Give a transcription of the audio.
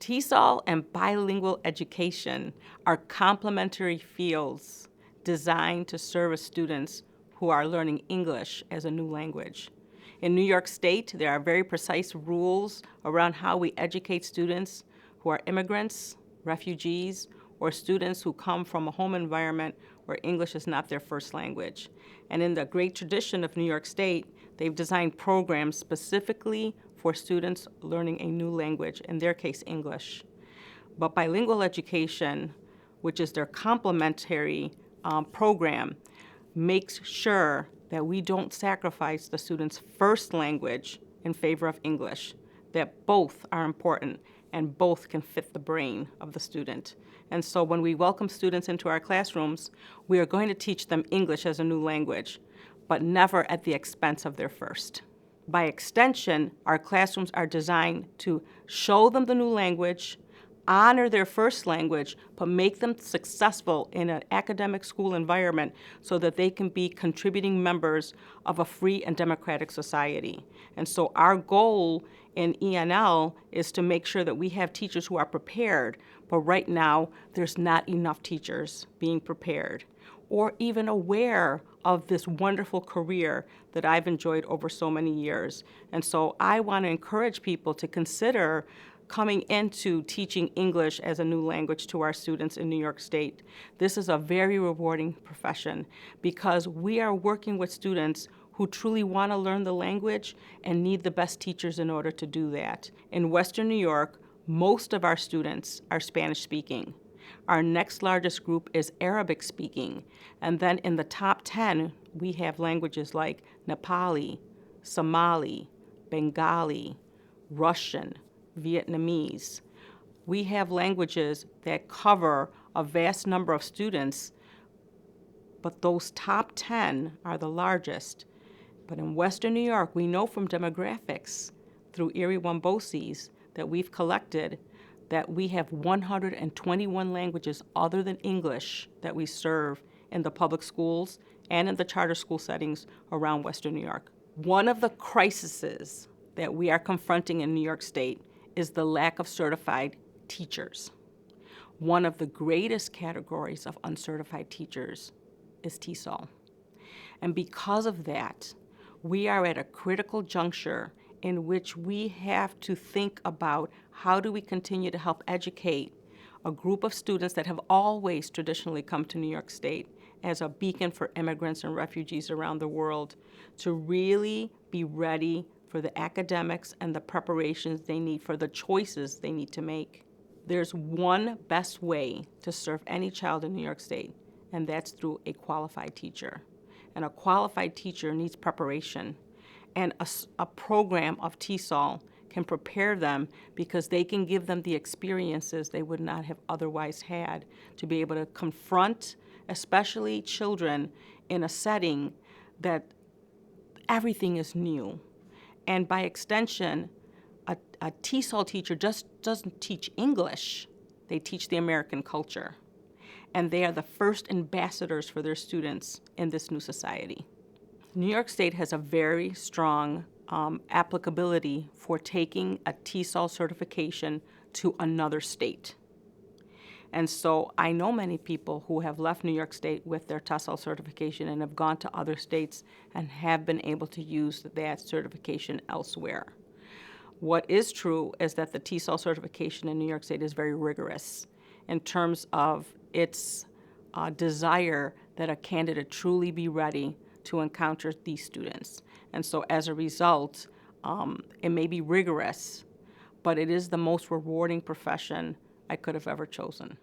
TESOL and bilingual education are complementary fields designed to service students who are learning English as a new language. In New York State, there are very precise rules around how we educate students who are immigrants, refugees, or students who come from a home environment where English is not their first language. And in the great tradition of New York State, they've designed programs specifically for students learning a new language, in their case, English. But bilingual education, which is their complementary program, makes sure that we don't sacrifice the student's first language in favor of English, that both are important and both can fit the brain of the student. And so when we welcome students into our classrooms, we are going to teach them English as a new language, but never at the expense of their first. By extension, our classrooms are designed to show them the new language, honor their first language, but make them successful in an academic school environment so that they can be contributing members of a free and democratic society. And so our goal in ENL is to make sure that we have teachers who are prepared, but right now there's not enough teachers being prepared or even aware of this wonderful career that I've enjoyed over so many years. And so I want to encourage people to consider coming into teaching English as a new language to our students in New York State. This is a very rewarding profession because we are working with students who truly want to learn the language and need the best teachers in order to do that. In Western New York, most of our students are Spanish speaking. Our next largest group is Arabic speaking. And then in the top 10, we have languages like Nepali, Somali, Bengali, Russian, Vietnamese. We have languages that cover a vast number of students, but those top 10 are the largest. But in Western New York, we know from demographics through Erie Wombosis that we've collected that we have 121 languages other than English that we serve in the public schools and in the charter school settings around Western New York. One of the crises that we are confronting in New York State is the lack of certified teachers. One of the greatest categories of uncertified teachers is TESOL. And because of that, we are at a critical juncture in which we have to think about how do we continue to help educate a group of students that have always traditionally come to New York State as a beacon for immigrants and refugees around the world to really be ready for the academics and the preparations they need for the choices they need to make. There's one best way to serve any child in New York State, and that's through a qualified teacher. And a qualified teacher needs preparation. And a program of TESOL can prepare them because they can give them the experiences they would not have otherwise had to be able to confront, especially children, in a setting that everything is new. And by extension, a TESOL teacher just doesn't teach English, they teach the American culture. And they are the first ambassadors for their students in this new society. New York State has a very strong applicability for taking a TESOL certification to another state. And so I know many people who have left New York State with their TESOL certification and have gone to other states and have been able to use that certification elsewhere. What is true is that the TESOL certification in New York State is very rigorous in terms of its desire that a candidate truly be ready to encounter these students. And so as a result, it may be rigorous, but it is the most rewarding profession I could have ever chosen.